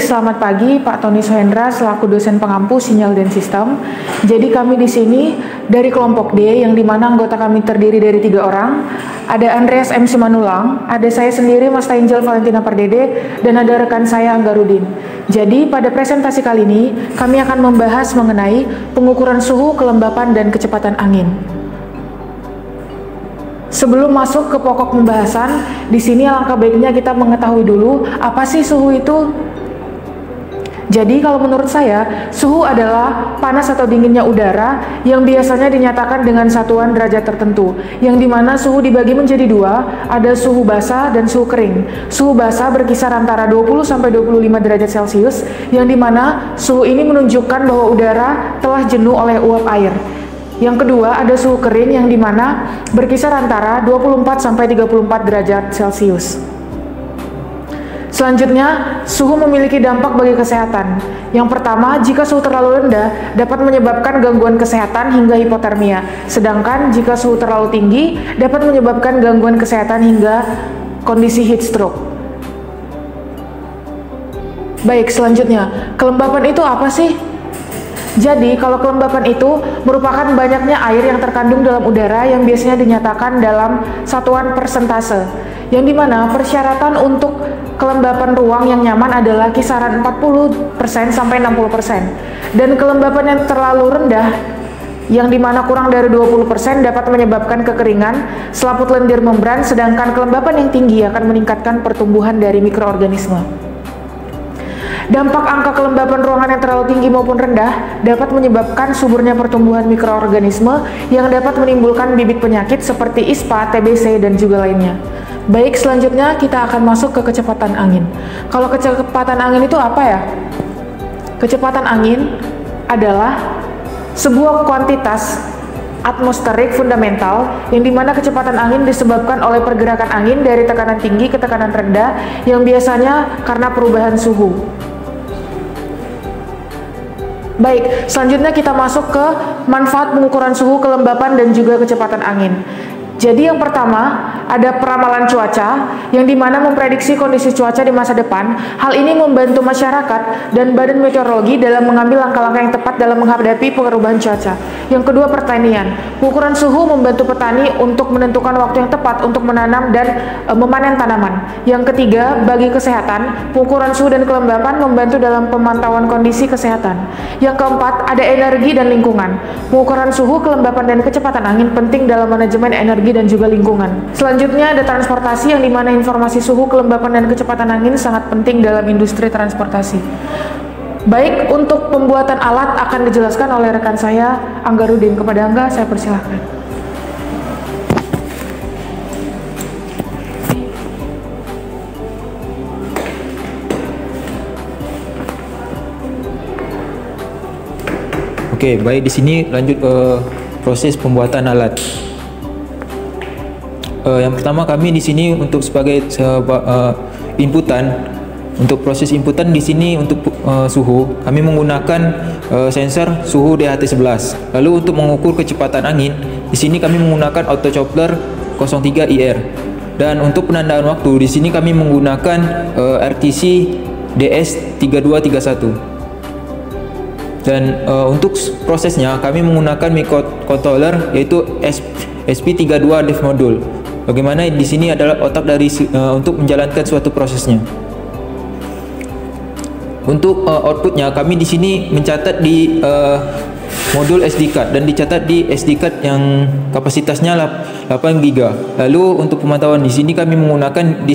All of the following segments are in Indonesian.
selamat pagi Pak Tony Sohendra selaku dosen pengampu sinyal dan sistem. Jadi kami di sini dari kelompok D yang dimana anggota kami terdiri dari 3 orang. Ada Andreas M. Simanulang, ada saya sendiri Mas Angel Valentina Pardede, dan ada rekan saya Anggarudin. Jadi pada presentasi kali ini kami akan membahas mengenai pengukuran suhu, kelembapan, dan kecepatan angin. Sebelum masuk ke pokok pembahasan, di sini alangkah baiknya kita mengetahui dulu apa sih suhu itu. Jadi kalau menurut saya, suhu adalah panas atau dinginnya udara yang biasanya dinyatakan dengan satuan derajat tertentu, yang dimana suhu dibagi menjadi 2, ada suhu basah dan suhu kering. Suhu basah berkisar antara 20-25 derajat Celcius, yang dimana suhu ini menunjukkan bahwa udara telah jenuh oleh uap air. Yang kedua, ada suhu kering yang dimana berkisar antara 24-34 derajat Celcius. Selanjutnya, suhu memiliki dampak bagi kesehatan. Yang pertama, jika suhu terlalu rendah dapat menyebabkan gangguan kesehatan hingga hipotermia. Sedangkan jika suhu terlalu tinggi dapat menyebabkan gangguan kesehatan hingga kondisi heat stroke. Baik, selanjutnya, kelembapan itu apa sih? Jadi, kalau kelembapan itu merupakan banyaknya air yang terkandung dalam udara yang biasanya dinyatakan dalam satuan persentase, yang dimana persyaratan untuk kelembapan ruang yang nyaman adalah kisaran 40% sampai 60%. Dan kelembapan yang terlalu rendah, yang dimana kurang dari 20% dapat menyebabkan kekeringan, selaput lendir membran, sedangkan kelembapan yang tinggi akan meningkatkan pertumbuhan dari mikroorganisme. Dampak angka kelembapan ruangan yang terlalu tinggi maupun rendah dapat menyebabkan suburnya pertumbuhan mikroorganisme yang dapat menimbulkan bibit penyakit seperti ISPA, TBC, dan juga lainnya. Baik, selanjutnya kita akan masuk ke kecepatan angin. Kalau kecepatan angin itu apa ya? Kecepatan angin adalah sebuah kuantitas atmosferik fundamental yang dimana kecepatan angin disebabkan oleh pergerakan angin dari tekanan tinggi ke tekanan rendah yang biasanya karena perubahan suhu. Baik, selanjutnya kita masuk ke manfaat pengukuran suhu, kelembapan, dan juga kecepatan angin. Jadi yang pertama, ada peramalan cuaca yang dimana memprediksi kondisi cuaca di masa depan. Hal ini membantu masyarakat dan badan meteorologi dalam mengambil langkah-langkah yang tepat dalam menghadapi perubahan cuaca. Yang kedua, pertanian. Pengukuran suhu membantu petani untuk menentukan waktu yang tepat untuk menanam dan memanen tanaman. Yang ketiga, bagi kesehatan, pengukuran suhu dan kelembapan membantu dalam pemantauan kondisi kesehatan. Yang keempat, ada energi dan lingkungan. Pengukuran suhu, kelembapan, dan kecepatan angin penting dalam manajemen energi dan juga lingkungan. Selanjutnya ada transportasi yang dimana informasi suhu, kelembapan, dan kecepatan angin sangat penting dalam industri transportasi. Baik, untuk pembuatan alat akan dijelaskan oleh rekan saya Anggarudin. Kepada Angga saya persilahkan. Oke, baik, di sini lanjut ke proses pembuatan alat. Yang pertama kami di sini untuk sebagai inputan, untuk proses inputan di sini untuk suhu kami menggunakan sensor suhu DHT11. Lalu untuk mengukur kecepatan angin di sini kami menggunakan auto coupler 03 IR. Dan untuk penandaan waktu di sini kami menggunakan RTC DS3231. Dan untuk prosesnya kami menggunakan microcontroller yaitu SP32 Dev Module. Bagaimana di sini adalah otak dari untuk menjalankan suatu prosesnya. Untuk outputnya kami di sini mencatat di modul SD card dan dicatat di SD card yang kapasitasnya 8 GB. Lalu untuk pemantauan di sini kami menggunakan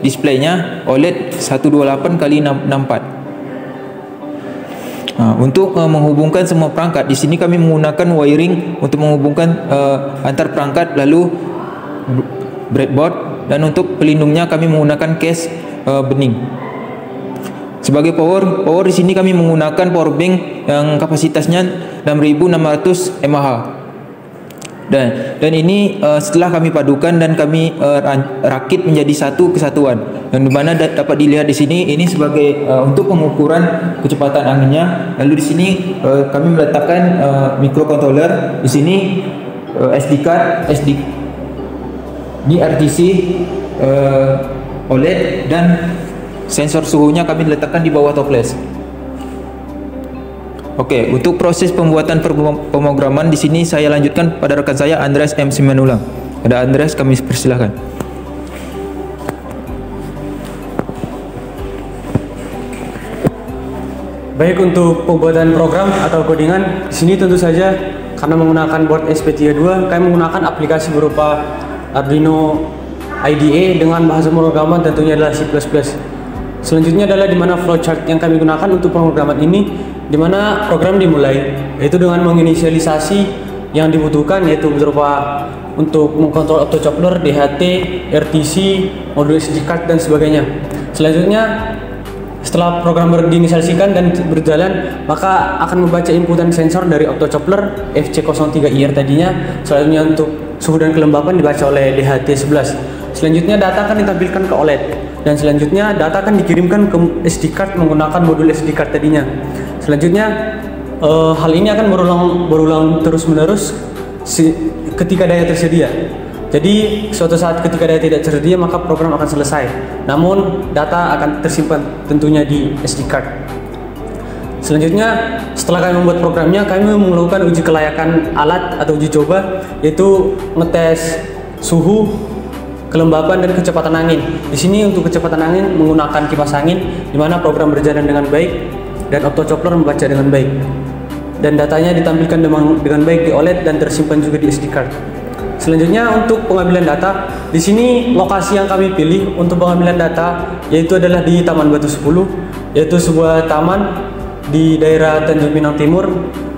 displaynya OLED 128x64. Untuk menghubungkan semua perangkat di sini kami menggunakan wiring untuk menghubungkan antar perangkat, lalu breadboard, dan untuk pelindungnya kami menggunakan case bening. Sebagai power di sini kami menggunakan power bank yang kapasitasnya 6600 mAh. Dan ini setelah kami padukan dan kami rakit menjadi satu kesatuan. Yang dimana dapat dilihat di sini ini sebagai untuk pengukuran kecepatan anginnya. Lalu di sini kami meletakkan microcontroller di sini, SD card, ini RTC OLED dan sensor suhunya kami letakkan di bawah toples. Oke, untuk proses pembuatan pemrograman di sini saya lanjutkan pada rekan saya Andreas M. Simanulang. Ada Andreas, kami persilahkan. Baik, untuk pembuatan program atau codingan di sini tentu saja karena menggunakan board SP32, kami menggunakan aplikasi berupa Arduino IDE dengan bahasa pemrograman tentunya adalah C++. Selanjutnya adalah di mana flowchart yang kami gunakan untuk pemrograman ini, di mana program dimulai yaitu dengan menginisialisasi yang dibutuhkan, yaitu berupa untuk mengkontrol optocoupler, DHT, RTC, modul SD card dan sebagainya. Selanjutnya setelah program diinisiasikan dan berjalan, maka akan membaca inputan sensor dari optocoupler FC03IR tadinya. Selanjutnya untuk suhu dan kelembapan dibaca oleh DHT11. Selanjutnya data akan ditampilkan ke OLED dan selanjutnya data akan dikirimkan ke SD card menggunakan modul SD card tadinya. Selanjutnya hal ini akan berulang terus-menerus ketika daya tersedia. Jadi suatu saat ketika daya tidak tersedia maka program akan selesai. Namun data akan tersimpan tentunya di SD card. Selanjutnya setelah kami membuat programnya, kami melakukan uji kelayakan alat atau uji coba, yaitu ngetes suhu, kelembapan dan kecepatan angin. Di sini untuk kecepatan angin menggunakan kipas angin, di mana program berjalan dengan baik dan optocoupler membaca dengan baik. Dan datanya ditampilkan dengan baik di OLED dan tersimpan juga di SD card. Selanjutnya untuk pengambilan data, di sini lokasi yang kami pilih untuk pengambilan data yaitu adalah di Taman Batu 10, yaitu sebuah taman di daerah Tanjung Pinang Timur,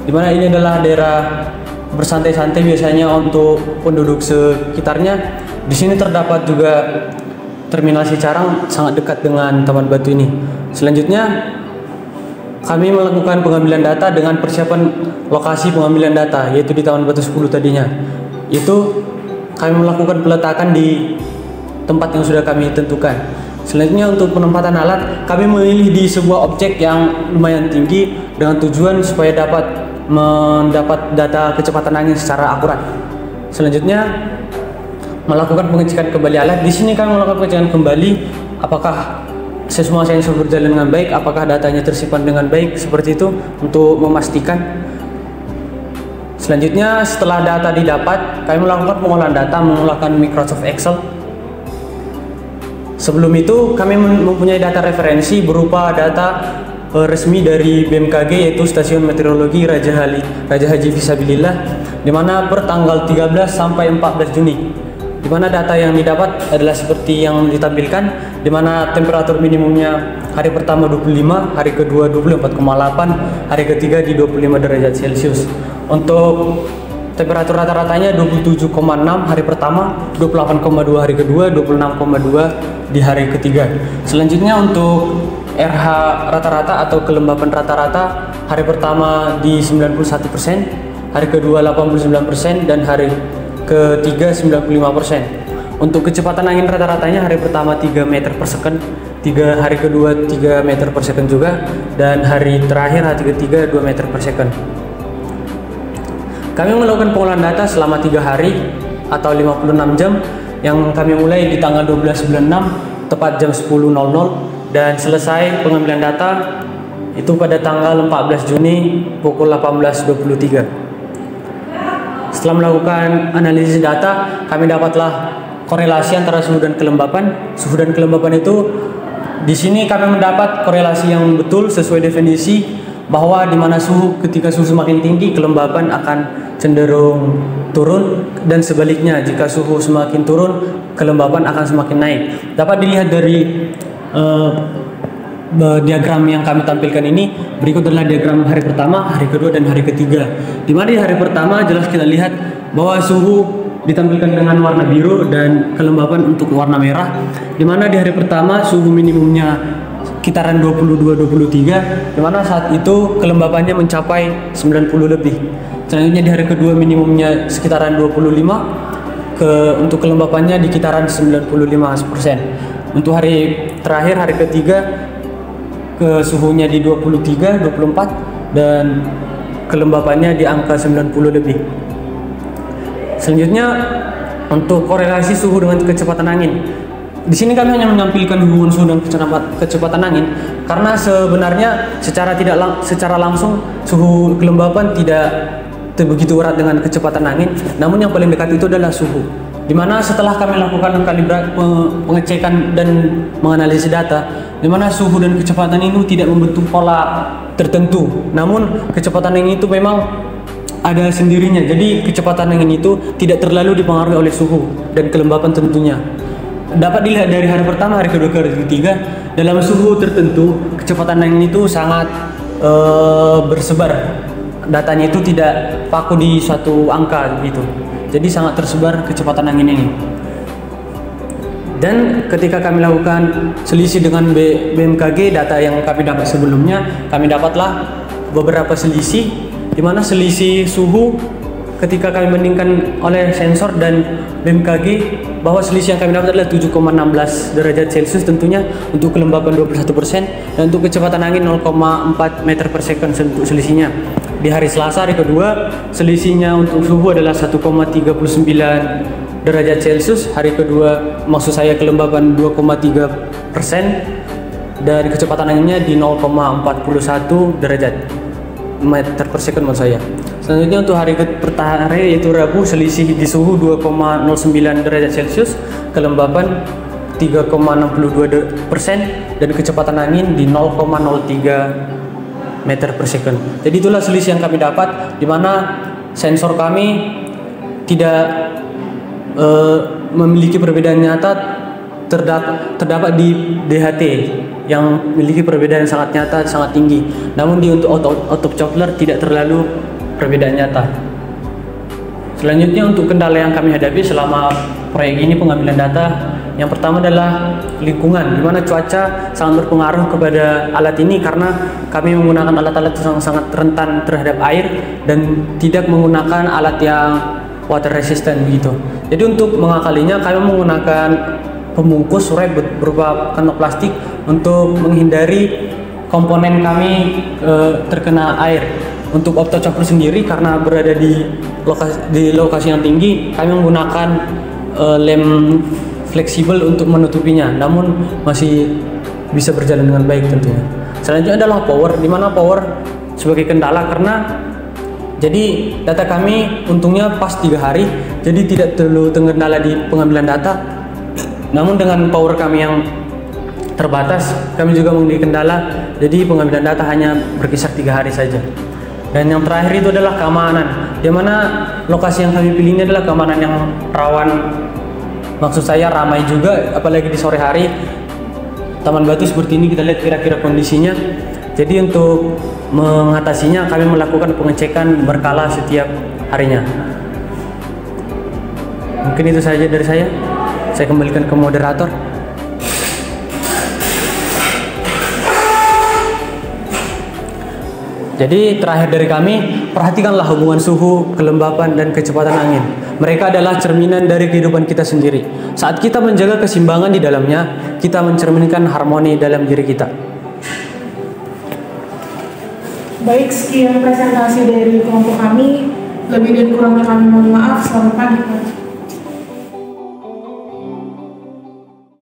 di mana ini adalah daerah bersantai-santai biasanya untuk penduduk sekitarnya. Di sini terdapat juga terminal Cicarang sangat dekat dengan Taman Batu ini. Selanjutnya kami melakukan pengambilan data dengan persiapan lokasi pengambilan data yaitu di Taman Batu 10 tadinya. Itu kami melakukan peletakan di tempat yang sudah kami tentukan. Selanjutnya untuk penempatan alat, kami memilih di sebuah objek yang lumayan tinggi dengan tujuan supaya dapat mendapat data kecepatan angin secara akurat. Selanjutnya melakukan pengecekan kembali alat. Di sini kami melakukan pengecekan kembali apakah semua sensor berjalan dengan baik, apakah datanya tersimpan dengan baik, seperti itu untuk memastikan. Selanjutnya setelah data didapat, kami melakukan pengolahan data menggunakan Microsoft Excel. Sebelum itu kami mempunyai data referensi berupa data resmi dari BMKG, yaitu Stasiun Meteorologi Raja Haji Fisabilillah, di mana per tanggal 13 sampai 14 Juni. Di mana data yang didapat adalah seperti yang ditampilkan, di mana temperatur minimumnya hari pertama 25, hari kedua 24,8, hari ketiga di 25 derajat Celcius. Untuk temperatur rata-ratanya 27,6 hari pertama, 28,2 hari kedua, 26,2 di hari ketiga. Selanjutnya untuk RH rata-rata atau kelembapan rata-rata, hari pertama di 91%, hari kedua 89% dan hari ketiga 95%. Untuk kecepatan angin rata-ratanya hari pertama 3 meter per second, hari kedua 3 meter per second juga, dan hari terakhir hari ketiga 2 meter per second. Kami melakukan pengolahan data selama 3 hari atau 56 jam, yang kami mulai di tanggal 12 bulan 6 tepat jam 10.00 dan selesai pengambilan data itu pada tanggal 14 Juni pukul 18.23. Setelah melakukan analisis data, kami dapatlah korelasi antara suhu dan kelembapan. Suhu dan kelembapan itu di sini kami mendapat korelasi yang betul sesuai definisi, bahwa di mana ketika suhu semakin tinggi, kelembapan akan cenderung turun, dan sebaliknya jika suhu semakin turun, kelembapan akan semakin naik. Dapat dilihat dari diagram yang kami tampilkan ini. Berikut adalah diagram hari pertama, hari kedua, dan hari ketiga. Di mana di hari pertama jelas kita lihat bahwa suhu ditampilkan dengan warna biru dan kelembapan untuk warna merah. Di mana di hari pertama suhu minimumnya sekitaran 22-23, di mana saat itu kelembapannya mencapai 90 lebih. Selanjutnya di hari kedua minimumnya sekitaran 25, untuk kelembapannya di kitaran 95%. Untuk hari terakhir, hari ketiga, suhunya di 23, 24 dan kelembapannya di angka 90 lebih. Selanjutnya untuk korelasi suhu dengan kecepatan angin. Di sini kami hanya menampilkan hubungan suhu dan kecepatan angin karena sebenarnya secara langsung suhu kelembapan tidak begitu erat dengan kecepatan angin, namun yang paling dekat itu adalah suhu. Dimana setelah kami lakukan pengecekan dan menganalisis data, dimana suhu dan kecepatan itu tidak membentuk pola tertentu, namun kecepatan angin itu memang ada sendirinya. Jadi kecepatan angin itu tidak terlalu dipengaruhi oleh suhu dan kelembapan tentunya. Dapat dilihat dari hari pertama, hari kedua, hari ketiga, dalam suhu tertentu kecepatan angin itu sangat bersebar. Datanya itu tidak paku di suatu angka gitu. Jadi sangat tersebar kecepatan angin ini. Dan ketika kami lakukan selisih dengan BMKG, data yang kami dapat sebelumnya, kami dapatlah beberapa selisih, di mana selisih suhu ketika kami bandingkan oleh sensor dan BMKG, bahwa selisih yang kami dapat adalah 7,16 derajat Celcius tentunya untuk kelembapan 21% dan untuk kecepatan angin 0,4 meter per second untuk selisihnya. Di hari Selasa, hari kedua, selisihnya untuk suhu adalah 1,39 derajat Celcius. Hari kedua, maksud saya kelembapan 2,3% dan kecepatan anginnya di 0,41 derajat meter per second maksud saya. Selanjutnya untuk hari pertama yaitu Rabu, selisih di suhu 2,09 derajat Celcius, kelembapan 3,62% dan kecepatan angin di 0,03 meter per second. Jadi itulah selisih yang kami dapat, di mana sensor kami tidak memiliki perbedaan nyata terdapat di DHT yang memiliki perbedaan yang sangat nyata, sangat tinggi. Namun di untuk autopcoupler tidak terlalu perbedaan nyata. Selanjutnya untuk kendala yang kami hadapi selama proyek ini pengambilan data, yang pertama adalah lingkungan, di mana cuaca sangat berpengaruh kepada alat ini karena kami menggunakan alat-alat yang sangat rentan terhadap air dan tidak menggunakan alat yang water resistant begitu. Jadi untuk mengakalinya kami menggunakan pembungkus wrap berupa kantong plastik untuk menghindari komponen kami terkena air. Untuk autocoupler sendiri karena berada di lokasi yang tinggi, kami menggunakan lem fleksibel untuk menutupinya, namun masih bisa berjalan dengan baik tentunya. Selanjutnya adalah power, di mana power sebagai kendala karena jadi data kami untungnya pas 3 hari, jadi tidak terlalu terkendala di pengambilan data. Namun dengan power kami yang terbatas, kami juga memiliki kendala, jadi pengambilan data hanya berkisar 3 hari saja. Dan yang terakhir itu adalah keamanan, di mana lokasi yang kami pilih ini adalah keamanan yang rawan, maksud saya ramai juga, apalagi di sore hari. Taman Batu seperti ini kita lihat kira-kira kondisinya. Jadi untuk mengatasinya kami melakukan pengecekan berkala setiap harinya. Mungkin itu saja dari saya. Saya kembalikan ke moderator. Jadi terakhir dari kami, perhatikanlah hubungan suhu, kelembapan, dan kecepatan angin. Mereka adalah cerminan dari kehidupan kita sendiri. Saat kita menjaga keseimbangan di dalamnya, kita mencerminkan harmoni dalam diri kita. Baik, sekian presentasi dari kelompok kami. Lebih dan kurangnya kami mohon maaf. Selamat pagi.